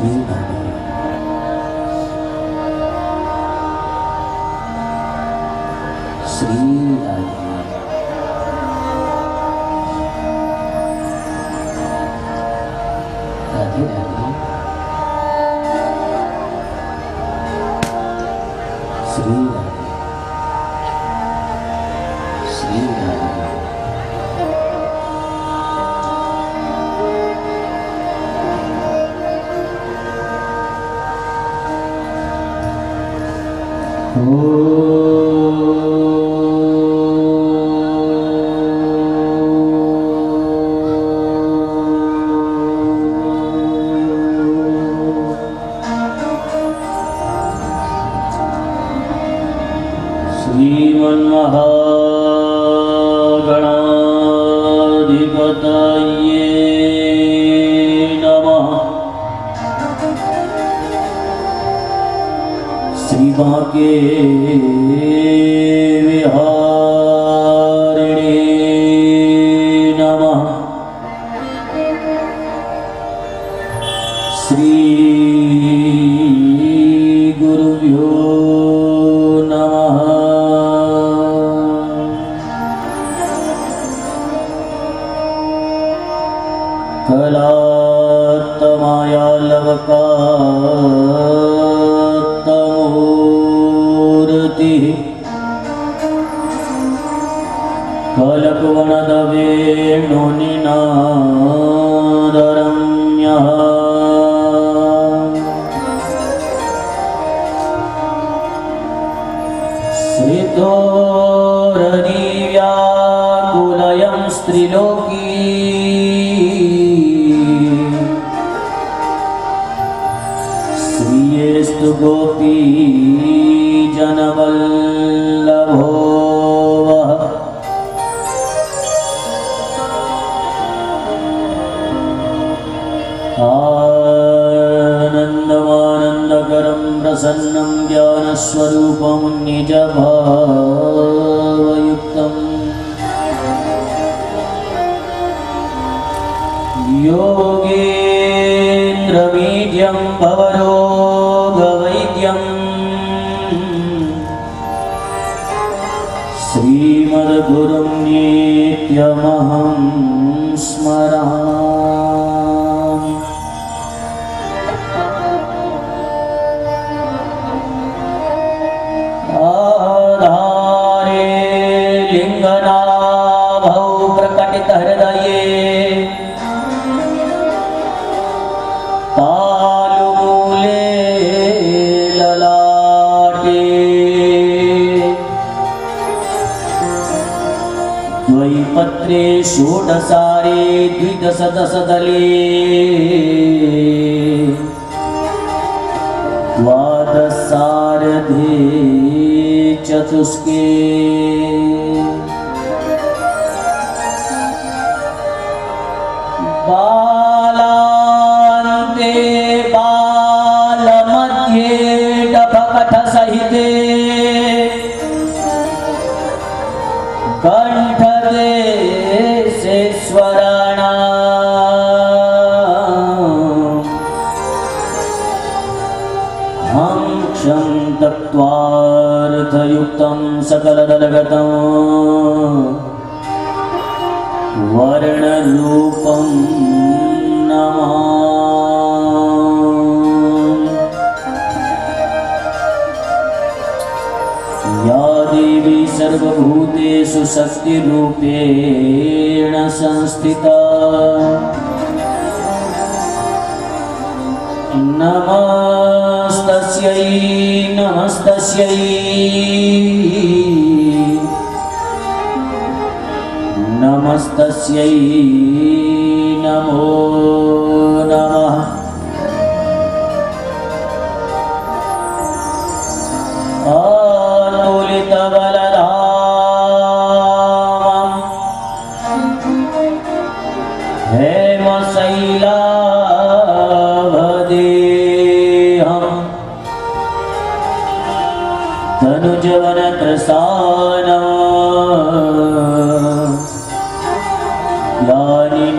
यानि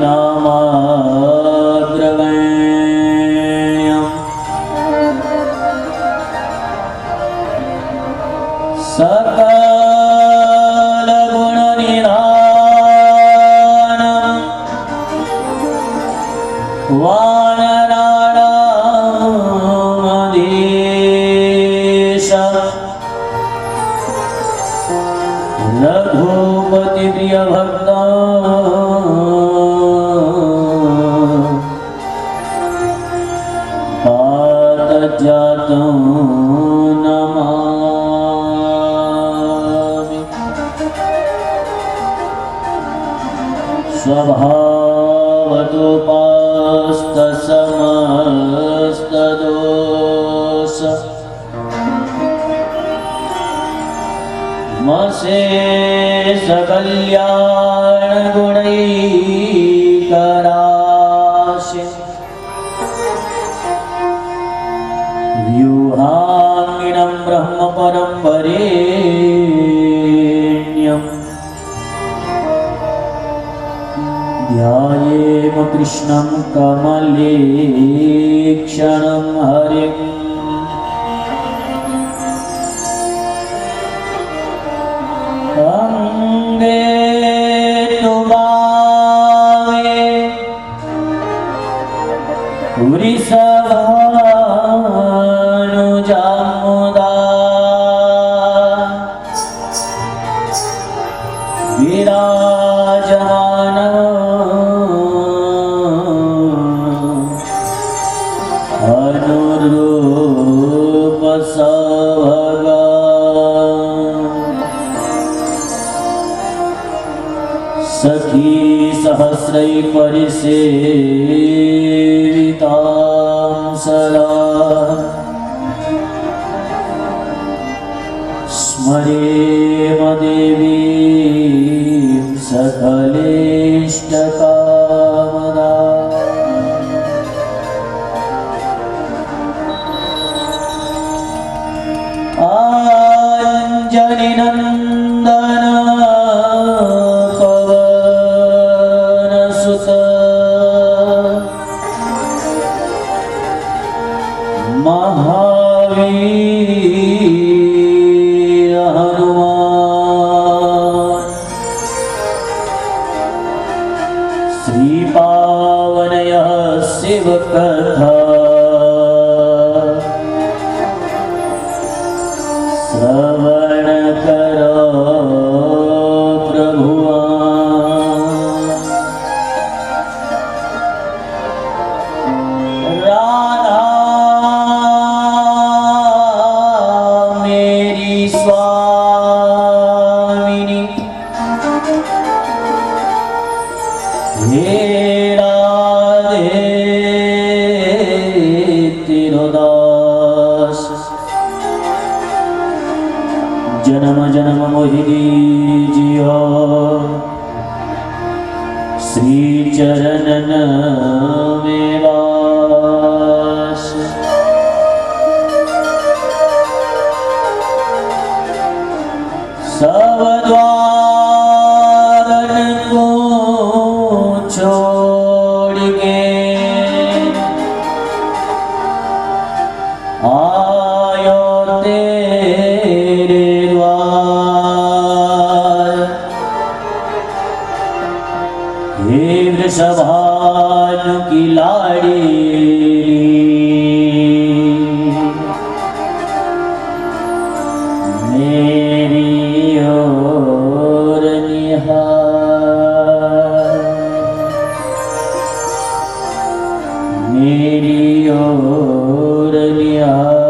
नामाग्रवण्यम् स्वभावतोपास्तसमस्तदोष मशेष कल्याण गुणैकराशि व्यूहांगिनं ब्रह्म परं वरेण्यम् ध्यायेम कृष्णं कमलेक्षणं हरिम् अंगे तुबावे वृषभानुजामुदा विराजमान अनुरूप सभगा सखी सहस्रै परिसेवितां सदा स्मरेम देवीं सकलेष्टकामदा अंजलिनंदन महावीर हनुमान श्री पावनय शिव कथा श्रवण करो प्रभुआ राधा मेरी स्वामिनी हे राधे तिरुदास जन्म जन्म मोहिनी जियो श्री चरणन में वास सब द्वारन को छोड़ के आयो तेरे द्वार हे वृषभानु की लाड़ी मेरी ओर निहार मेरी ओर निहार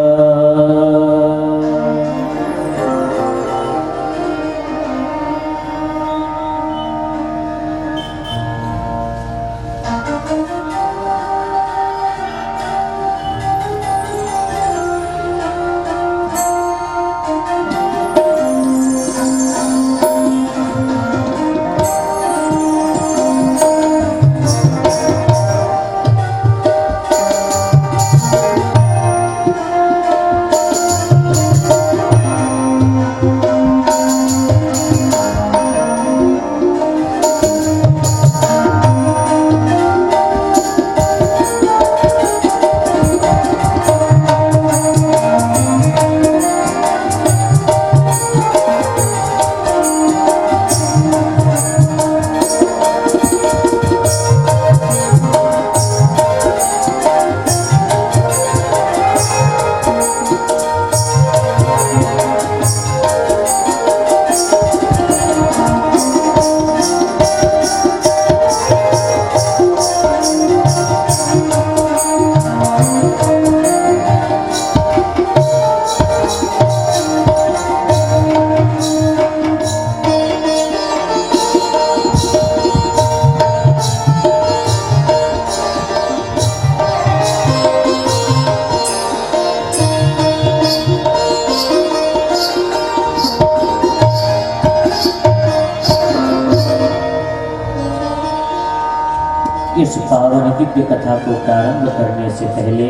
इस पावन दिव्य कथा को प्रारंभ करने से पहले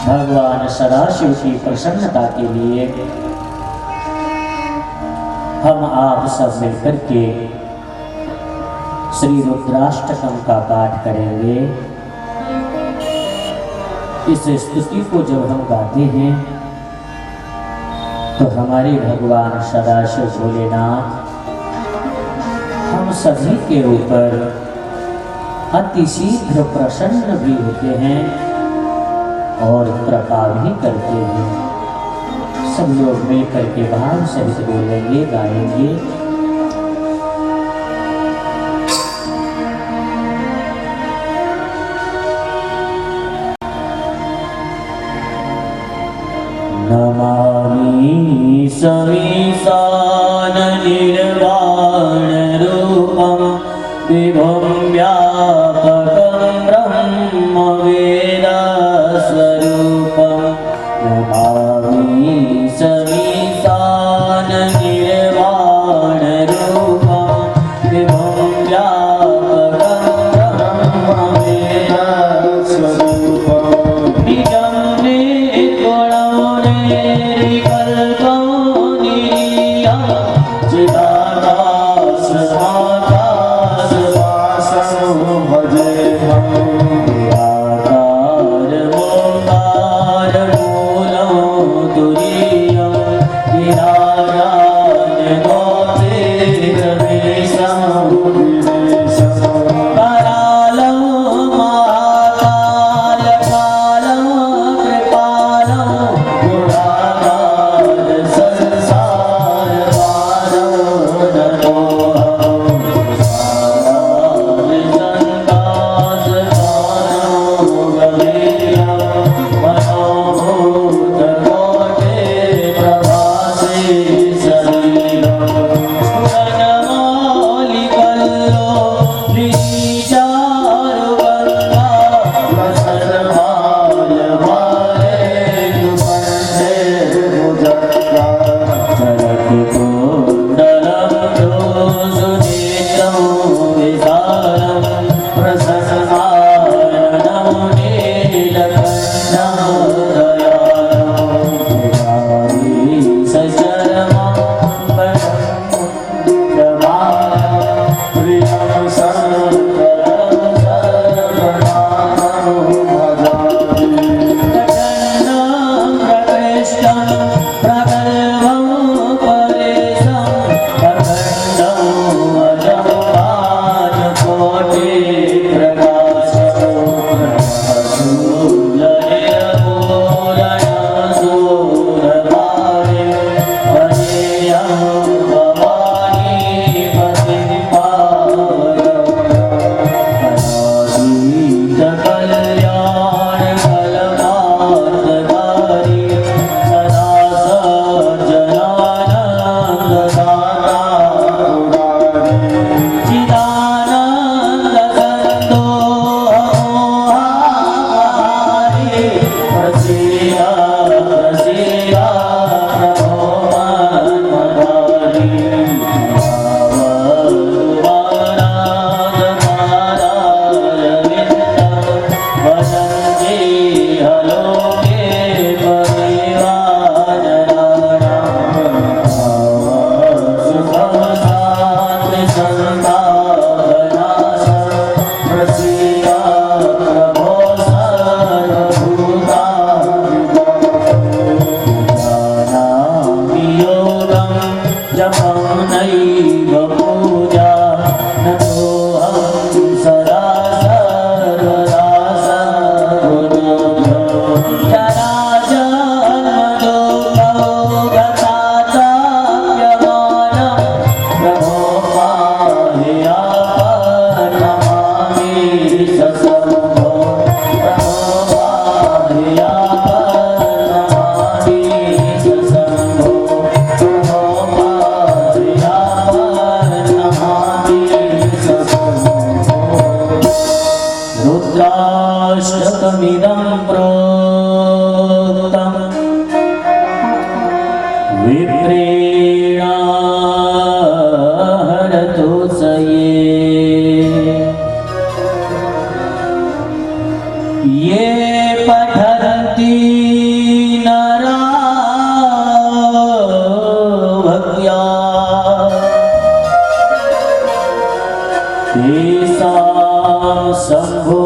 भगवान सदाशिव की प्रसन्नता के लिए हम आप सब मिलकर के श्री रुद्राष्टकम का पाठ करेंगे। इस स्तुति को जब हम गाते हैं तो हमारे भगवान सदाशिव भोलेनाथ हम सभी के ऊपर अति शीघ्र प्रसन्न भी होते हैं और कृपा भी करते हैं। सब लोग मिलकर के भाव सहित बोलेंगे, गाएंगे। नमामि समीसान निर्वाण रूपं विभुं व्यापकं ब्रह्म वेद स्वरूपं। नमामि समीसान निर्वाण रूपं विभुं व्यापकं ब्रह्म वेद स्वरूपं। निजं निर्गुणं निर्विकल्पं निरीयं चिदाकाशमाकाशवासं भजेऽहम्। निराकारमोकारमूलं तुरीयं विराजानगोचरविशं करालं महाकालकालं कृपालं गुणागार संसारवारं नतोऽहम्। साराविसङ्काशकारो गवीयं मनोभूतकोटे प्रभासे शरीरं। स्फुरन्मौलिकल्लो लीचारुगन्धा प्रसन्नमाल्यमालेन्दुकण्ठे भुजङ्गा। चरतिकुण्डलं दोषुनेत्रं विशालं प्रसन्नाननं नीलकण्ठं दयालं। विहारीशचरमं प्रमालं प्रियं शङ्करं शरणं भजामि। प्रचण्डं प्रकृष्टं प्रगल्भं परेशं प्रखण्डं अजं भानुकोटि प्रकाशं। शूलनिर्मूलनशूलभारे भजेऽहं भवानी पतिं पावयम्। सदा सज्जनानन्ददाता चिदानन्दसन्दो अमोहारि। प्रसीद प्रसीद प्रभो मन्मथारि। भावरुवानादमारायविन्दं वदन्ति हलोके परिवाजनानां। सुखं शान्ति सन्तापनाशं प्रसीद प्रभो सर्वभूतानां। योगं जपं नैव पूजा नतोऽहं सदा सर्वदा सर्वतोऽभ्यो। जराजन्मदुःखौ गताचाप्यमानं प्रभो पाहि आपन्नमामि सशम्भो। प्रभो पाहि आपन्नमामि सशम्भो। प्रभो पाहि आपन्नमामि सशम्भो। रुद्राष्टकमिदं प्रोक्तं विप्रेण हरतु स ये। तेषां शम्भो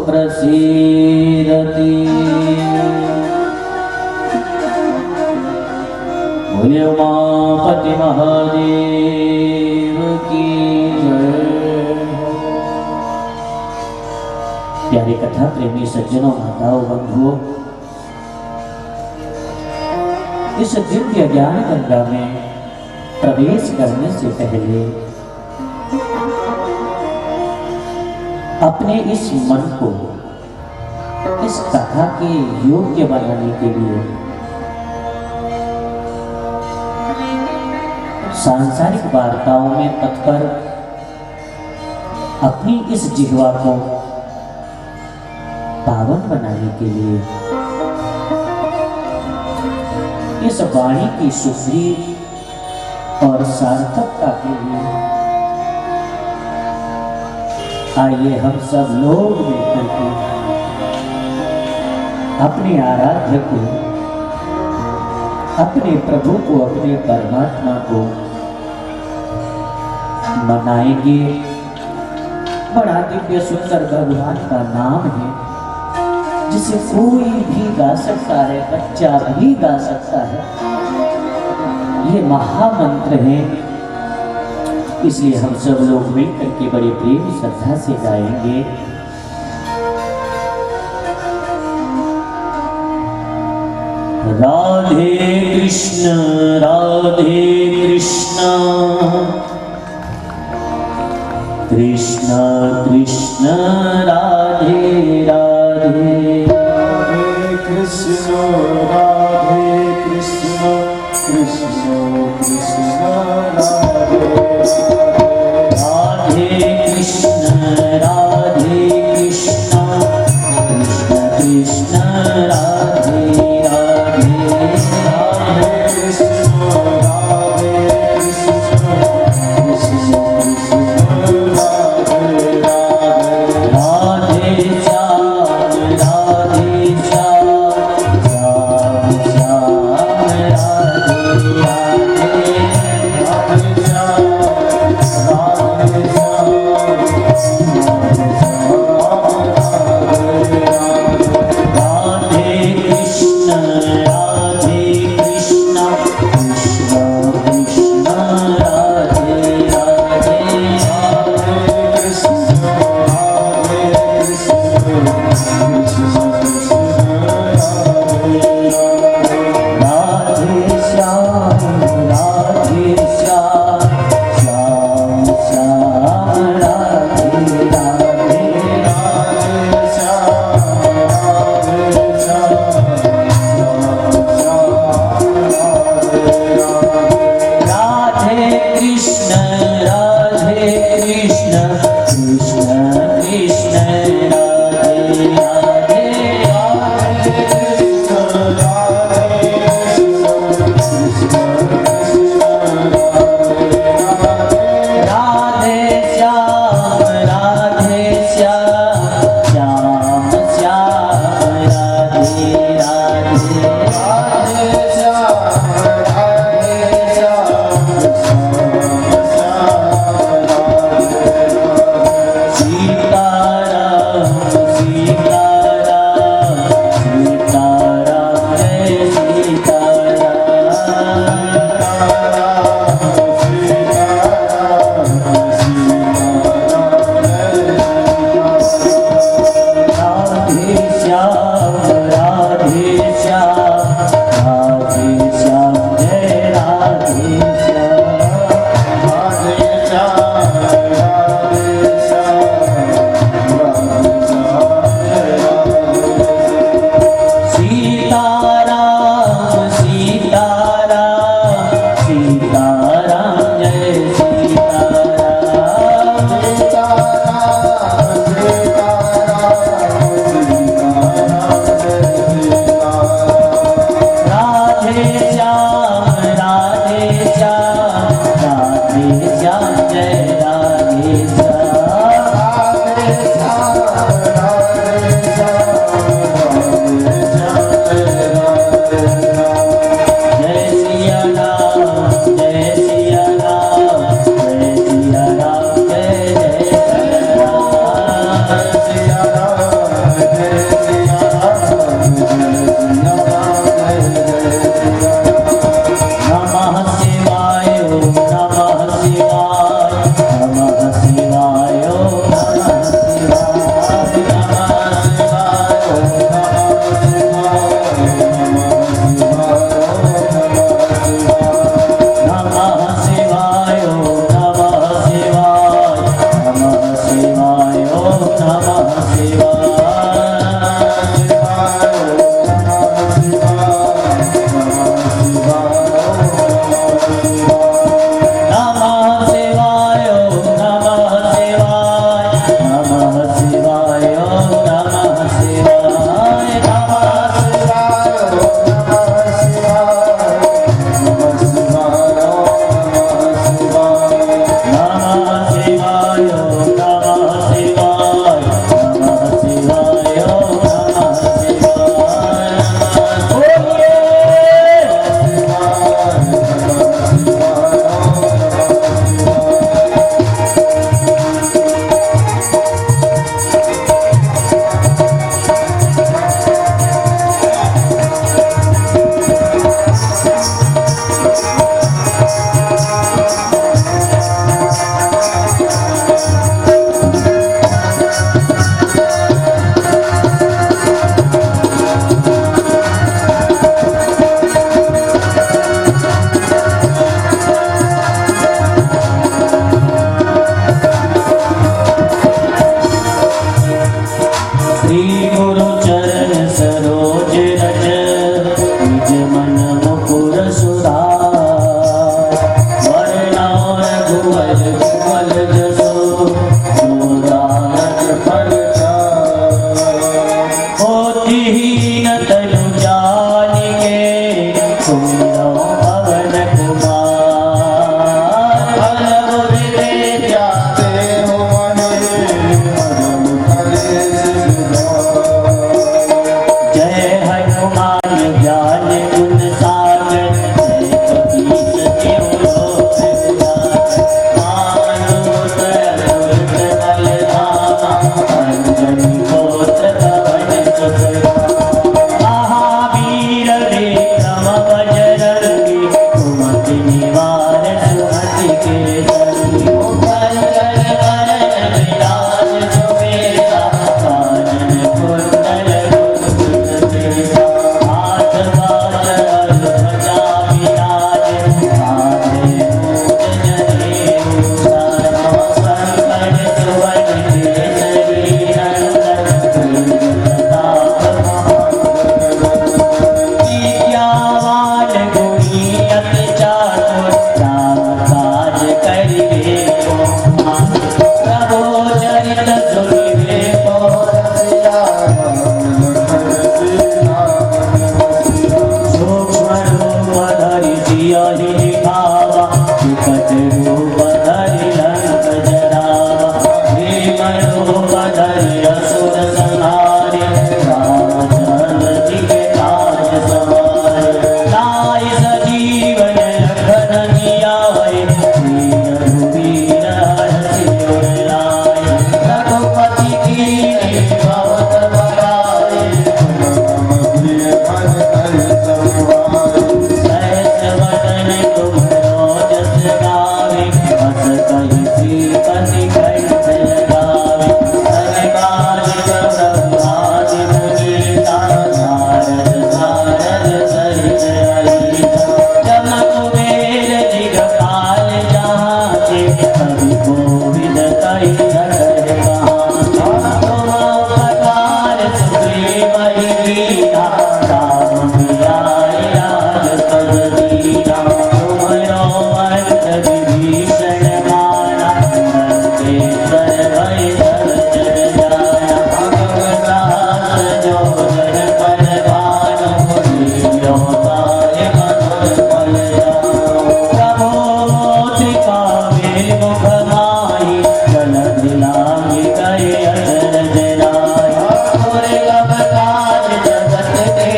प्रसीदति। बोले उमापति महादेव की जय। प्यारे कथा प्रेमी सज्जनों, माताओं, बंधुओं, इस दिव्य ज्ञान गंगा में प्रवेश करने से पहले अपने इस मन को इस कथा के योग्य बनाने के लिए सांसारिक वार्ताओं में तत्पर अपनी इस जिह्वा को पावन बनाने के लिए इस वाणी की शुद्धि और सार्थकता के लिए आइए हम सब लोग मिलकर के अपने आराध्य को, अपने प्रभु को, अपने परमात्मा को मनाएंगे। बड़ा दिव्य सुंदर भगवान का नाम है जिसे कोई भी गा सकता है, बच्चा भी गा सकता है। ये महामंत्र है, इसलिए हम सब लोग मिलकर के बड़े प्रेम श्रद्धा से गाएंगे। राधे कृष्ण कृष्ण कृष्ण राधे राधे। राधे कृष्ण कृष्ण कृष्ण राधे राधे कृष्ण कृष्ण कृष्ण राधे राधे। राधे कृष्ण कृष्ण कृष्ण राधे राधे। राधे श्याम राधे श्याम श्याम श्याम राधे राधे। राधे कृष्ण कृष्ण कृष्ण राधे राधे। राधे श्याम राधे श्याम श्याम श्याम राधे राधे। राधे कृष्ण कृष्ण कृष्ण राधे राधे। राधे श्याम श्याम श्याम राधे राधे। सीताराम सीताराम जय सीताराम। राधे श्याम जय राधे सीताराम सीताराम जय राधे श्याम जय राधे जय सिया राम जय सिया राम जय सिया राम जय विभीषण माना लंकेश्वर भय सब जग जाया भगवतास जो जन पर भानु लील्यो तारे मधुर फल जाओ प्रभो मोतिका मेल मुख माही जलधि लांघि गए अचरज लाय दुर्लभ काज जगत के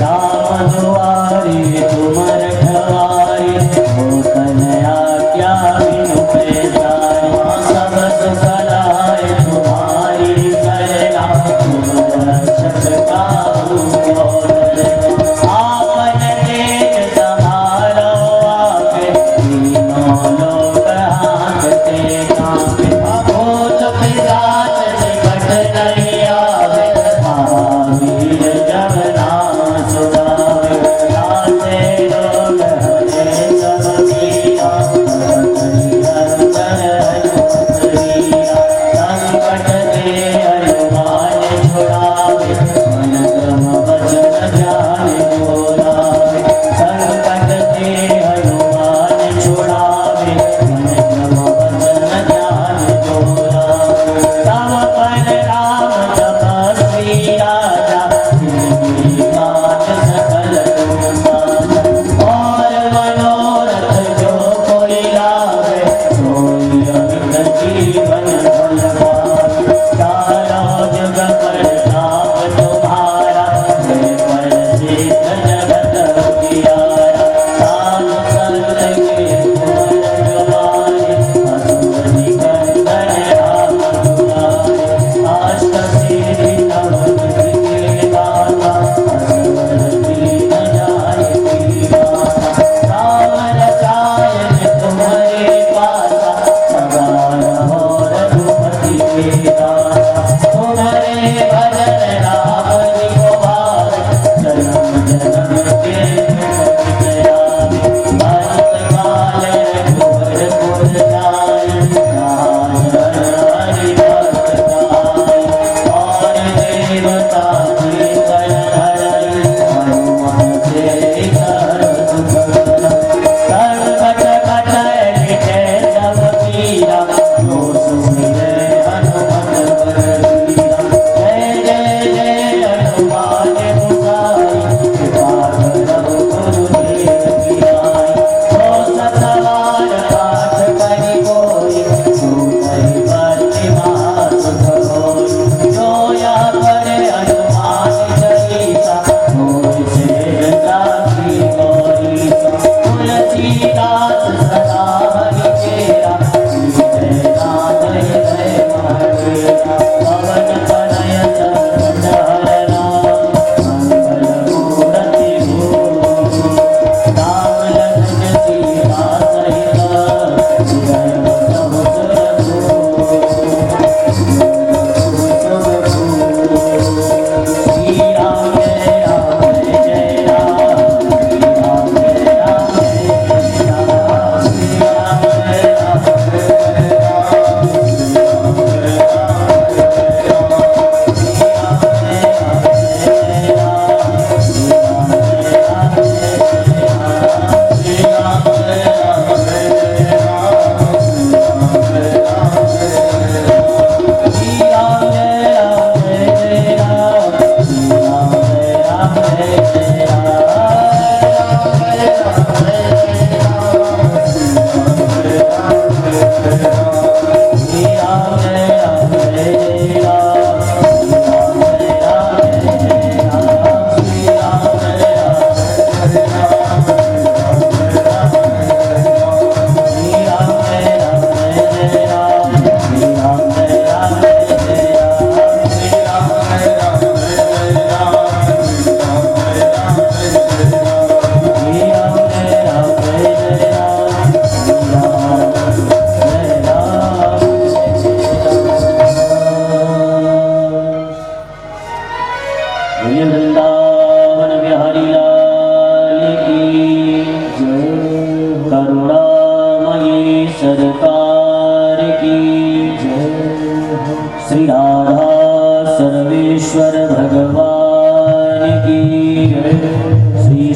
राम दुआरे तुम रखवारे हो तनया क्या बिनु पैसारे सब सुख लाए तुम्हारी सरला तुम रक्षक काहू को डरे आपन तेज संभालो आपे तीनों लोक हांकते कांपे भूत पिशाच निकट नहीं आवे महावीर जब नाम सुनावे नासे रोग हरे सब पीरा संकट ते हनुमान छुड़ावे मन क्रम वचन ध्यान जोरावे संकट ते हनुमान छुड़ावे मन क्रम वचन ध्यान जोरावे तब पर राम तपस्वी राजा जिनकी काज सकल तुम साजा और मनोरथ जो कोई लावे सोई अमित जीवन फल पावे चारों जुग प्रताप तुम्हारा जय प्रसिद्ध जगत उजियारा साधु संत के तुम रखवारे असुर निकंदन राम दुलारे अष्ट सिद्धि नव निधि के दाता असवर दीन जाय दीवाना राम रसायन तुम्हारे पासा सदा रहो रघुपति के दाता तुम्हारे भजन राम जी को भावे जन्म जन्म के दुख बिसरावे अंत काल रघुवर पुर जाय राज हरि भक्त गाय और देवता की कर हरई हनुमान से कर सुख संकट कटय मिटे सब पीरा जो सुमिरे हनुमत बलबीरा जय जय जय हनुमान गोसाई कृपा करहु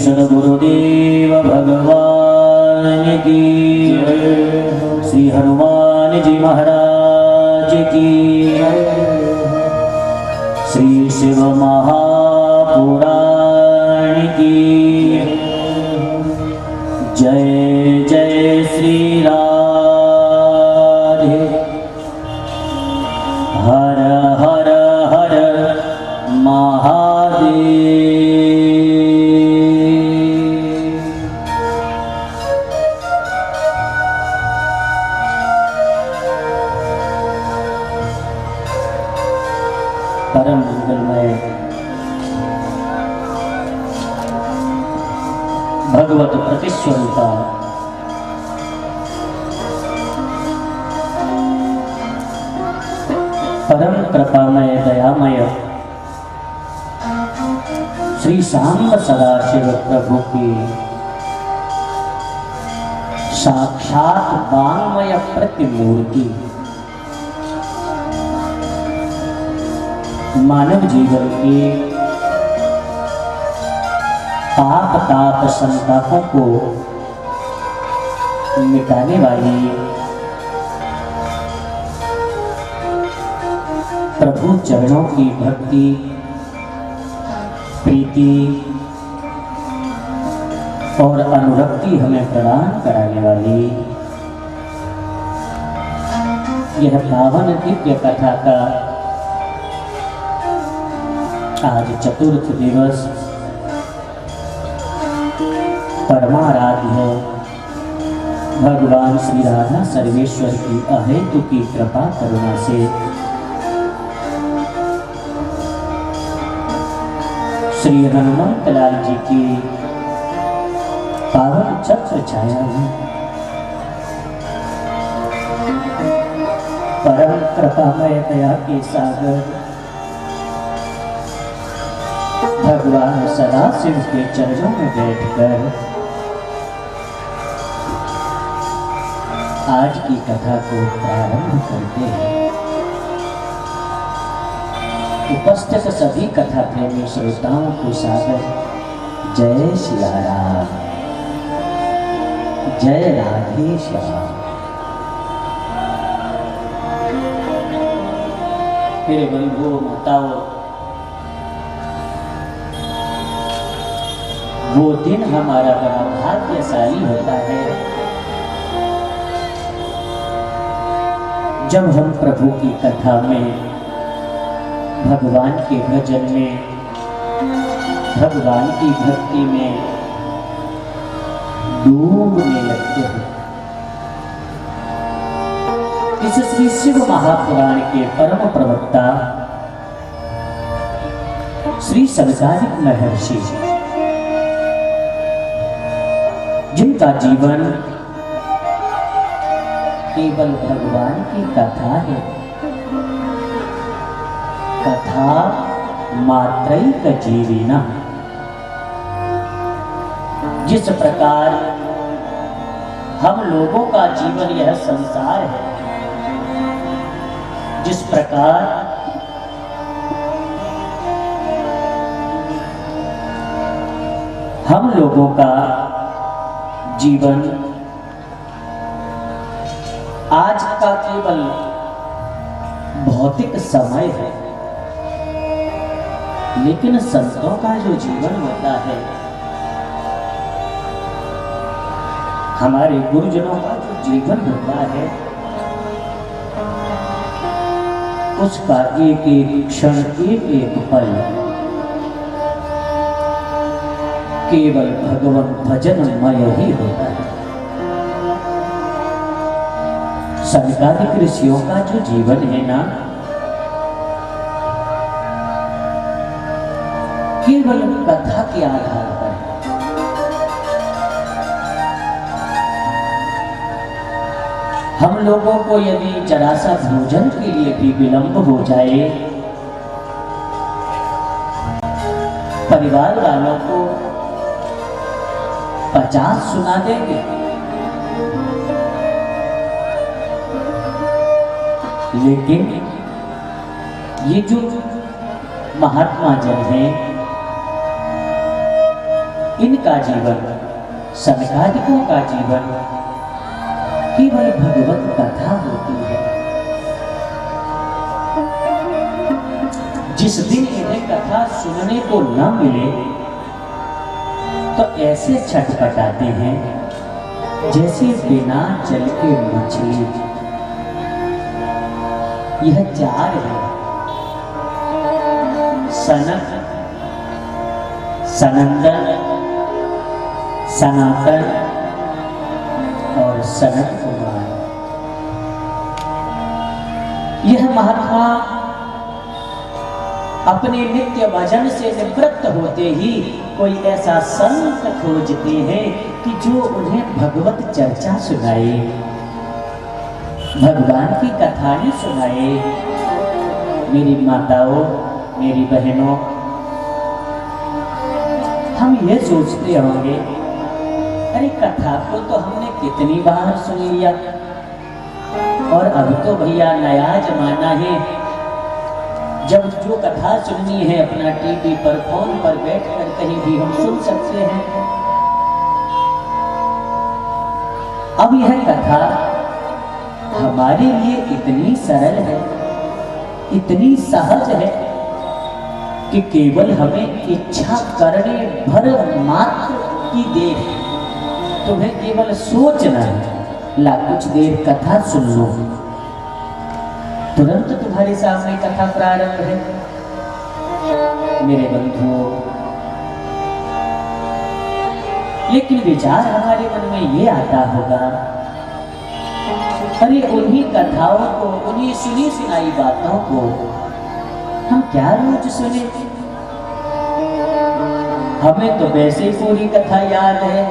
सद्गुरुदेव भगवान की, श्री हनुमान जी महाराज की, श्री शिव महापुराण की जय। जय श्री राधे। हर हर हर महादेव। परम मंगलमय भगवत प्रतिस्वरूपा परम कृपामय दयामय श्री सांब सदाशिव प्रभु की साक्षात वांगमय प्रतिमूर्ति मानव जीवन के पाप ताप संतापों को मिटाने वाली प्रभु चरणों की भक्ति प्रीति और अनुरक्ति हमें प्रदान कराने वाली यह पावन दिव्य कथा का आज चतुर्थ दिवस परमाराध्य भगवान श्री राधा सर्वेश्वर की अहेतु की कृपा करुणा से श्री हनुमंत लाल जी की पावन छत्र छाया है। परम कृपामय दया के सागर भगवान सदाशिव के चरणों में बैठकर आज की कथा को प्रारंभ करते हैं। उपस्थित सभी कथा प्रेमी श्रोताओं को सादर जय श्री राम, जय राधे श्याम। मेरे बंधुओं माताओं, वो दिन हमारा बड़ा भाग्यशाली होता है जब हम प्रभु की कथा में भगवान के भजन में भगवान की भक्ति में डूबने लगते हैं। इस श्री शिव महापुराण के परम प्रवक्ता श्री सनकादिक महर्षि जिनका जीवन केवल भगवान की कथा है, कथा मात्रैक जीविना। जिस प्रकार हम लोगों का जीवन यह संसार है, जिस प्रकार हम लोगों का जीवन आज का केवल भौतिक समय है, लेकिन संतों का जो जीवन होता है, हमारे गुरुजनों का जो जीवन होता है, उसका एक एक क्षण एक एक पल केवल भगवत भजनमय ही होता है। सनकादिक ऋषियों का जो जीवन है ना, केवल कथा के आधार पर है। हम लोगों को यदि जरा सा भोजन के लिए भी विलंब हो जाए, परिवार वालों को 50 सुना देंगे, लेकिन ये जो महात्मा जन हैं, इनका जीवन, सनकादिकों का जीवन केवल भगवत कथा होती है। जिस दिन इन्हें कथा सुनने को न मिले तो ऐसे छटपटाते हैं जैसे बिना जल के मछली। यह चार है, सनक, सनंदन, सनातन और सनत कुमार। यह महात्मा अपने नित्य भजन से निवृत्त होते ही कोई ऐसा संत खोजते हैं कि जो उन्हें भगवत चर्चा सुनाए, भगवान की कथाएं सुनाए। मेरी माताओं, मेरी बहनों, हम ये सोचते होंगे, अरे कथा को तो हमने कितनी बार सुन लिया और अब तो भैया नया जमाना है, जब जो कथा सुननी है अपना टीवी पर, फोन पर बैठकर कहीं भी हम सुन सकते हैं। अब यह कथा हमारे लिए इतनी सरल है, इतनी सहज है कि केवल हमें इच्छा करने भर मात्र की देर, तुम्हें केवल सोचना है, ला कुछ देर कथा सुन लो, तुरंत तुम्हारे सामने कथा प्रारंभ है। मेरे बंधुओं, लेकिन विचार हमारे मन में ये आता होगा, अरे उन्हीं कथाओं को, उन्हीं सुनी सुनाई बातों को हम क्या रोज सुने? हमें तो वैसे ही पूरी कथा याद है,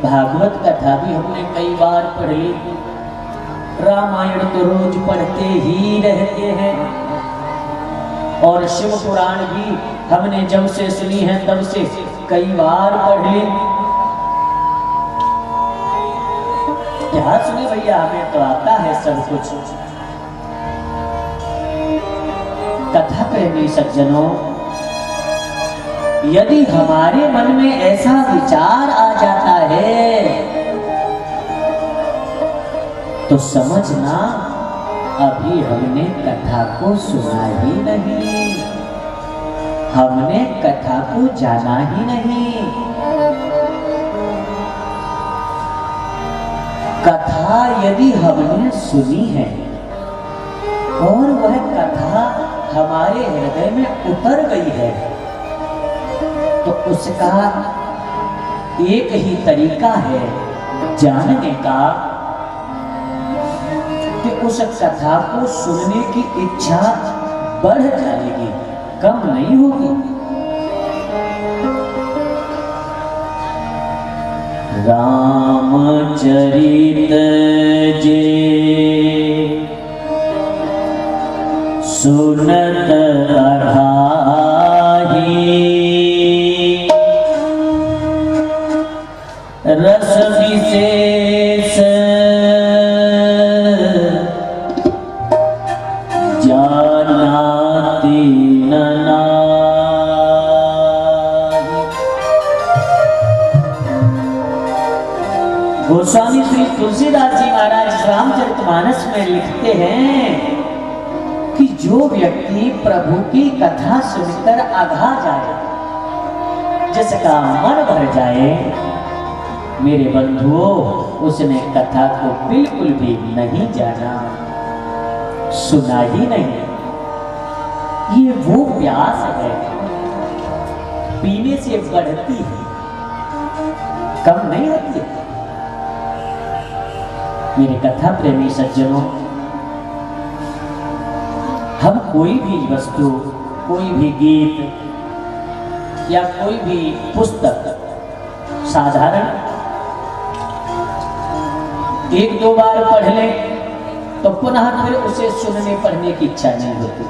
भागवत कथा भी हमने कई बार पढ़ ली, रामायण तो रोज पढ़ते ही रहते हैं, और शिव पुराण भी हमने जब से सुनी है तब से कई बार पढ़ ली। क्या सुने भैया, हमें तो आता है सब कुछ। कथा प्रेमी सज्जनों, यदि हमारे मन में ऐसा विचार आ जाता है तो समझना अभी हमने कथा को सुना ही नहीं, हमने कथा को जाना ही नहीं। कथा यदि हमने सुनी है और वह कथा हमारे हृदय में उतर गई है तो उसका एक ही तरीका है जानने का कि उस कथा को सुनने की इच्छा बढ़ जाएगी, कम नहीं होगी। रामचरित जे सुनत अघाही, रस विशेष जानाति न नाहि। गोस्वामी श्री तुलसीदास जी महाराज रामचरितमानस में लिखते हैं कि जो व्यक्ति प्रभु की कथा सुनकर अघा जाए, जिसका मन भर जाए, मेरे बंधुओं, उसने कथा को बिल्कुल भी नहीं जाना, सुना ही नहीं। ये वो प्यास है, पीने से बढ़ती है, कम नहीं होती। मेरे कथा प्रेमी सज्जनों, हम कोई भी वस्तु, कोई भी गीत या कोई भी पुस्तक साधारण एक दो बार पढ़ लें तो पुनः फिर उसे सुनने पढ़ने की इच्छा नहीं होती।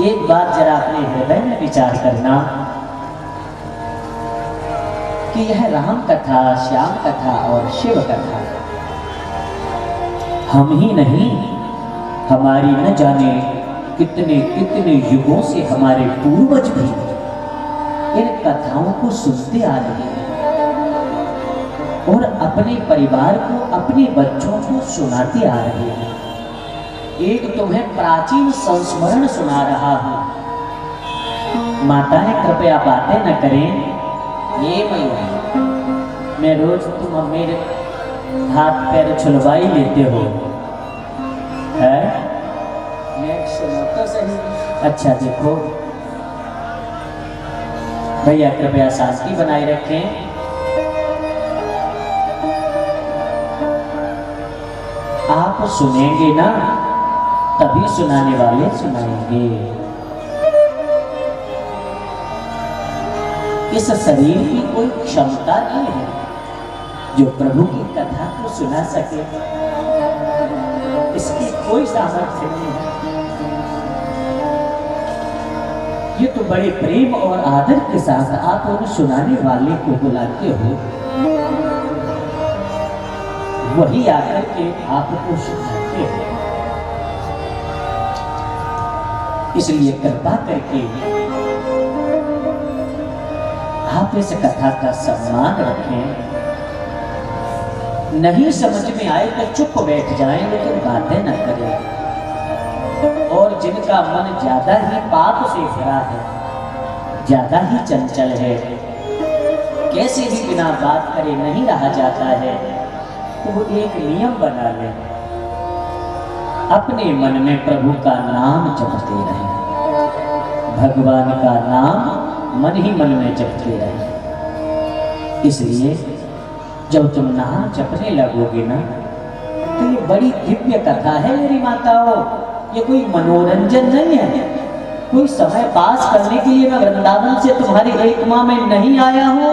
एक बात जरा अपने हृदय में विचार करना कि यह राम कथा, श्याम कथा और शिव कथा हम ही नहीं, हमारी न जाने कितने कितने युगों से हमारे पूर्वज भी इन कथाओं को सुनते आ रहे हैं और अपने परिवार को, अपने बच्चों को सुनाते आ रहे हैं। एक तुम्हें प्राचीन संस्मरण सुना रहा हूं। माताएं कृपया बातें न करें। ये मैया, मैं रोज तुम मेरे हाथ पैर छुलवाई लेते हो, है? मैं सुनो तो सही। अच्छा देखो भैया, कृपया शांति बनाए रखें। आप सुनेंगे ना, तभी सुनाने वाले सुनाएंगे। इस शरीर की कोई क्षमता नहीं है जो प्रभु की कथा को सुना सके। इसकी कोई सामर्थ्य नहीं है। ये तो बड़े प्रेम और आदर के साथ आप उन सुनाने वाले को बुलाते हो, वही आकर के आपको सुनाते हैं। इसलिए कृपा करके आप इस कथा का सम्मान रखें। नहीं समझ में आए तो चुप बैठ जाएं, लेकिन बातें न करें। और जिनका मन ज्यादा ही पाप से भरा है, ज्यादा ही चंचल है, कैसे भी बिना बात करे नहीं रहा जाता है, तो वो एक नियम बना ले, अपने मन में प्रभु का नाम जपते रहे। भगवान का नाम मन ही मन में जपते रहे। इसलिए जब तुम नाम जपने लगोगे ना, तो ये बड़ी दिव्य कथा है मेरी माताओं। ये कोई मनोरंजन नहीं है, कोई समय पास करने के लिए मैं वृंदावन से तुम्हारी एक माह में नहीं आया हूं।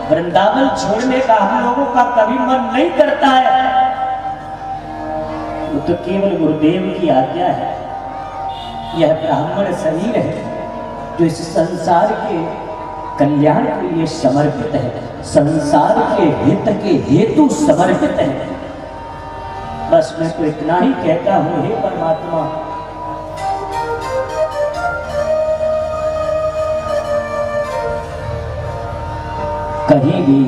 वृंदावन छोड़ने का हम लोगों का कभी मन नहीं करता है। वो तो केवल गुरुदेव की आज्ञा है। यह ब्राह्मण शरीर है जो इस संसार के कल्याण के लिए समर्पित है, संसार के हित के हेतु समर्पित है। बस मैं तो इतना ही कहता हूं, हे परमात्मा, कहीं भी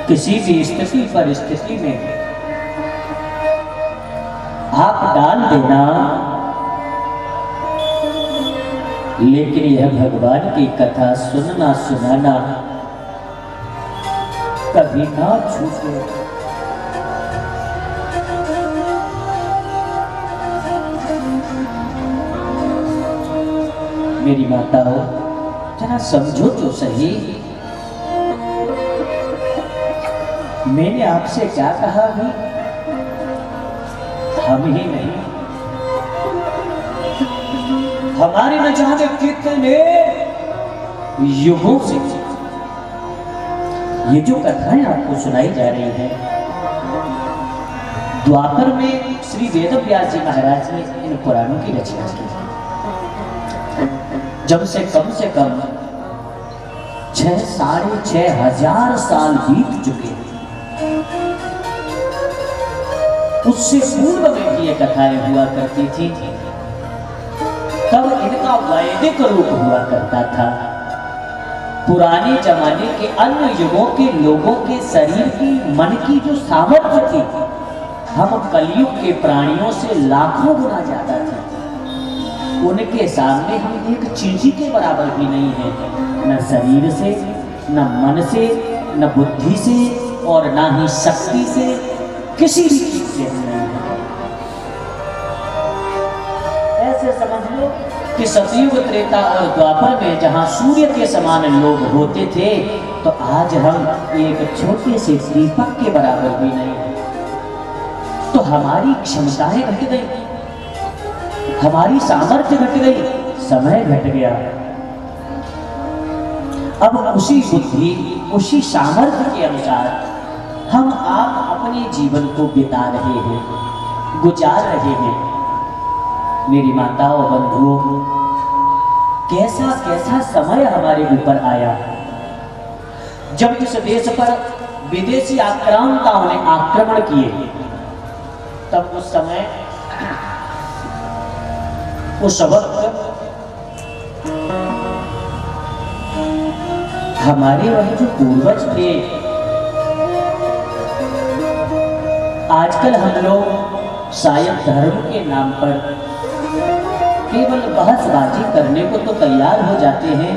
किसी भी स्थिति परिस्थिति में आप डाल देना, लेकिन यह भगवान की कथा सुनना सुनाना कभी ना छूटे। मेरी माताओं, जरा समझो तो सही, मैंने आपसे क्या कहा अभी? हम ही नहीं, हमारे न जाने कितने युगों से ये जो कथाएं आपको सुनाई जा रही हैं, द्वापर में श्री वेदव्यास जी महाराज ने इन पुराणों की रचना की। जब से कम 6,500 साल बीत चुके हैं, उससे पूर्व में ये कथाएं हुआ करती थी। तब इनका वैदिक रूप हुआ करता था। पुराने जमाने के अन्य युगों के लोगों के शरीर की, मन की जो सामर्थ्य थी, हम कलयुग के प्राणियों से लाखों गुना ज्यादा थे। उनके सामने हम एक चींटी के बराबर भी नहीं है, न शरीर से, न मन से, न बुद्धि से, और न ही शक्ति से, किसी भी चीज से नहीं है। ऐसे समझ लो कि सतयुग, त्रेता और द्वापर में जहां सूर्य के समान लोग होते थे, तो आज हम एक छोटे से दीपक के बराबर भी नहीं है। तो हमारी क्षमताएं घट गई, हमारी सामर्थ्य घट गई, समय घट गया। अब उसी बुद्धि, उसी सामर्थ्य के अनुसार हम आप अपने जीवन को बिता रहे हैं, गुजार रहे हैं। मेरी माताओं, बंधुओं, कैसा कैसा समय हमारे ऊपर आया। जब इस देश पर विदेशी आक्रांताओं ने आक्रमण किए, तब उस समय, उस वक्त हमारे वही जो पूर्वज थे, आजकल हम लोग शायद धर्म के नाम पर केवल बहसबाजी करने को तो तैयार हो जाते हैं,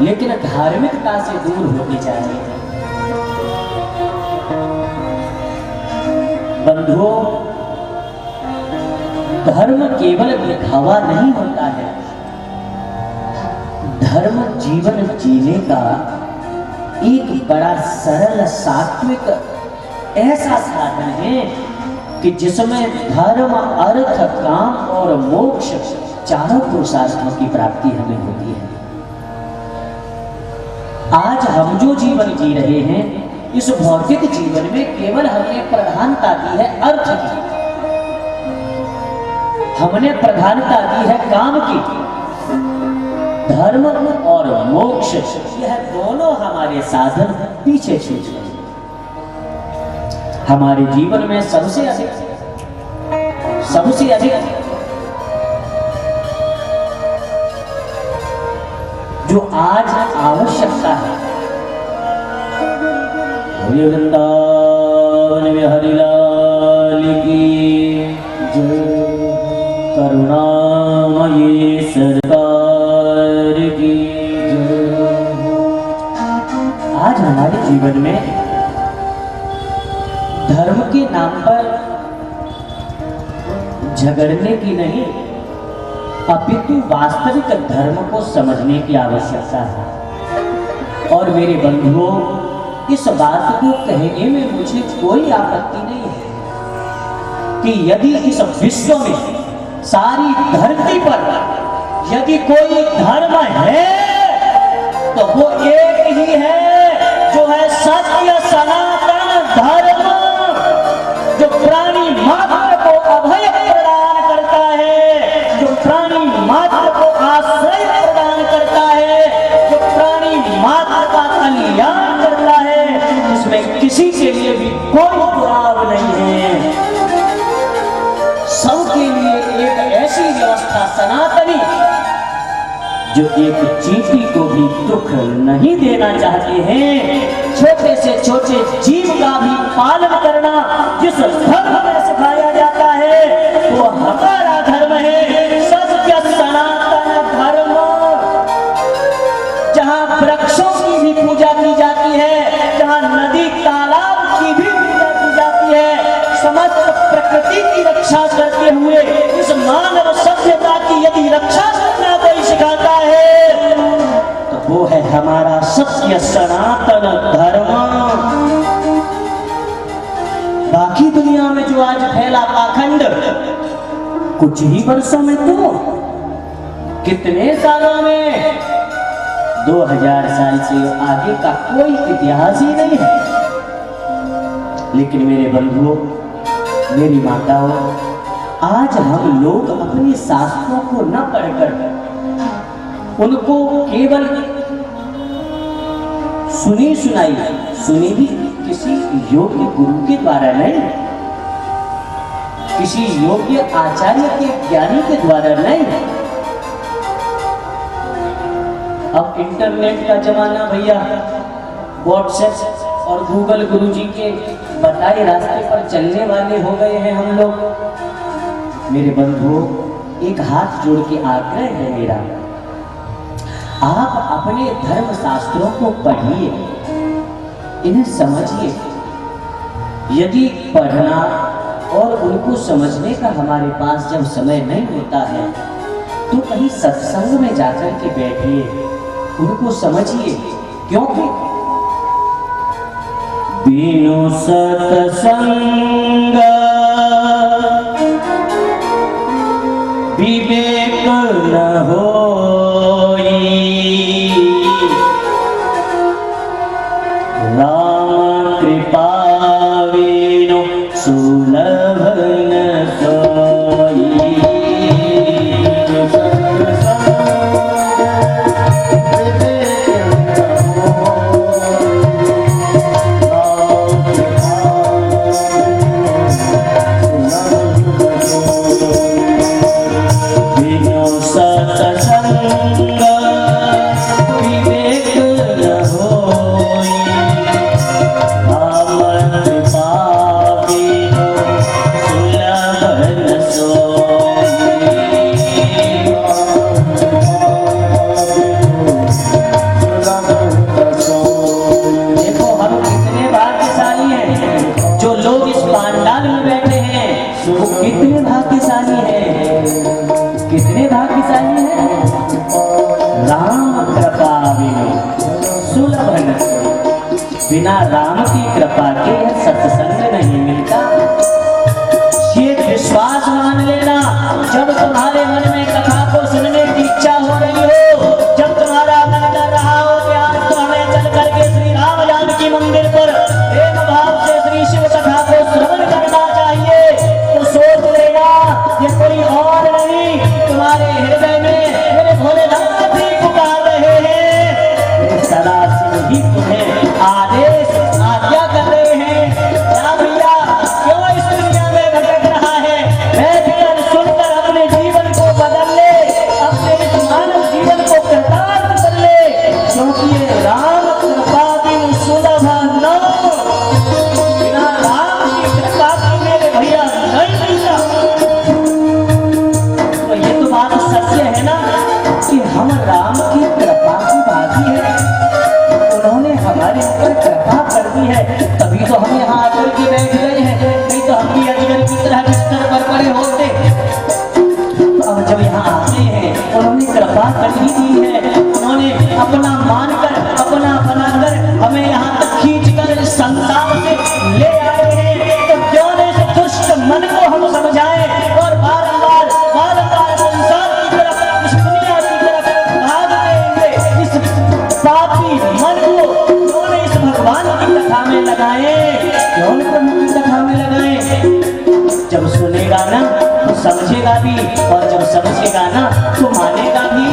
लेकिन धार्मिकता से दूर होते जा रहे हैं। बंधुओं, धर्म केवल दिखावा नहीं होता है। धर्म जीवन जीने का एक बड़ा सरल सात्विक ऐसा साधन है कि जिसमें धर्म, अर्थ, काम और मोक्ष चारों पुरुषार्थों की प्राप्ति हमें होती है। आज हम जो जीवन जी रहे हैं, इस भौतिक जीवन में केवल हमने प्रधानता दी है अर्थ की, हमने प्रधानता दी है काम की। धर्म और मोक्ष यह दोनों हमारे साधन पीछे छूट गए। हमारे जीवन में सबसे अधिक जो आज आवश्यकता है, वृंदावन में हरिलाल की जय, करुणामयी सरकार की जय। आज हमारे जीवन में धर्म के नाम पर झगड़ने की नहीं, अपितु वास्तविक धर्म को समझने की आवश्यकता है। और मेरे बंधुओं, इस बात को कहने में मुझे कोई आपत्ति नहीं है कि यदि इस विश्व में, सारी धरती पर यदि कोई धर्म है तो वो एक ही है, जो है सत्य सनातन धर्म, जो प्राणी मात्र को अभय प्रदान करता है, जो प्राणी मात्र को आश्रय प्रदान करता है, जो प्राणी मात्र का कल्याण करता है, इसमें किसी के लिए भी कोई दुराव नहीं है। सबके लिए एक ऐसी व्यवस्था सनातनी जो एक चींटी को भी दुख नहीं देना चाहते हैं। छोटे से छोटे जीव का भी पालन करना जिस धर्म में सिखाया जाता है वो हमारा धर्म है, सत्य सनातन धर्म। जहाँ वृक्षों की भी पूजा की जाती है, जहाँ नदी तालाब की भी पूजा की जाती है, समस्त प्रकृति की रक्षा करते हुए इस मानव सभ्यता की यदि रक्षा करना कोई सिखाता है तो वो है हमारा सत्य सनातन धर्म। बाकी दुनिया में जो आज फैला पाखंड, कुछ ही वर्षों में तो, कितने सालों में, 2000 साल से आगे का कोई इतिहास ही नहीं है। लेकिन मेरे बंधुओं, मेरी माताओं, आज हम लोग अपने शास्त्रों को न पढ़कर उनको केवल सुनी भी किसी योग्य गुरु के द्वारा नहीं, किसी योग्य आचार्य के ज्ञानी के द्वारा नहीं। अब इंटरनेट का जमाना भैया, व्हाट्सएप और गूगल गुरुजी के बताए रास्ते पर चलने वाले हो गए हैं हम लोग। मेरे बंधुओं, एक हाथ जोड़ के आग्रह है मेरा, आप अपने धर्म शास्त्रों को पढ़िए, इन्हें समझिए। यदि पढ़ना और उनको समझने का हमारे पास जब समय नहीं होता है तो कहीं सत्संग में जाकर के बैठिए, उनको समझिए। क्योंकि बिनु सत्संग विवेक न होई, राम कृपा बिनु सुलभ न सोई। बिनु सत्संग बिना राम की कृपा के यह सत्संग नहीं मिलता। ये विश्वास मान लेना, जब तुम्हारे मन में कथा को सुनने की इच्छा हो रही हो, जब तुम्हारा मन कर रहा हो कि आज तो हमें चल करके श्री राम जानकी मंदिर पर प्रेम भाव से श्री शिव कथा को श्रवण करना चाहिए, तो सोच लेना ये कोई और नहीं, तुम्हारे हृदय में मेरे भोलेनाथ ही पुकार रहे हैं। सदा शिव ही तुम्हें आदेश आज्ञा कर रहे हैं, क्या भैया क्यों इस दुनिया में भटक रहा है, बैठकर सुनकर अपने जीवन को बदल ले, अपने इस मानव जीवन को कृतार्थ कर ले, क्योंकि ये राम कृपा बिन सुलभ न, बिना राम की कृपा के मेरे भैया नहीं मिलता। तो ये तो बात सत्य है ना कि हम राम की कृपा की भागी है, उन्होंने हमारे ऊपर कृपा कर दी है, तभी तो हम यहाँ आकर के बैठ गए हैं, नहीं तो हम भी अजगर की तरह बिस्तर पर पड़े होते। तो अब जब यहाँ आते हैं उन्होंने कृपा कर ही दी है, उन्होंने अपना मानकर अपना बनाकर हमें यहाँ तक खींच कर इस संसार से ले आए हैं, तो क्यों न इस दुष्ट मन को हम समझाएं और बारंबार बारंबार संसार की तरफ, इस दुनिया की तरफ भागते हुए इस पापी मन को क्यों न इस भगवान की कथा में लगाएं, क्यों न प्रभु की कथा में लगाएं। जब सुनेगा ना तो समझेगा भी, और जब समझेगा ना तो मानेगा भी,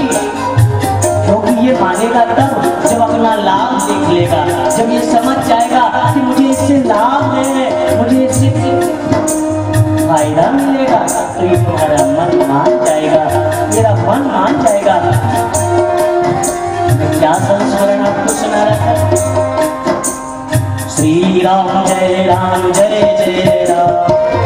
क्योंकि ये मानेगा तब जब अपना लाभ देख लेगा, जब ये समझ जाएगा कि मुझे इससे लाभ है, मुझे इससे फायदा मिलेगा, तो ये तुम्हारा मन मान जाएगा, मेरा मन मान जाएगा। मैं क्या संस्मरण आपको सुना रहा था, श्री राम जय जय राम।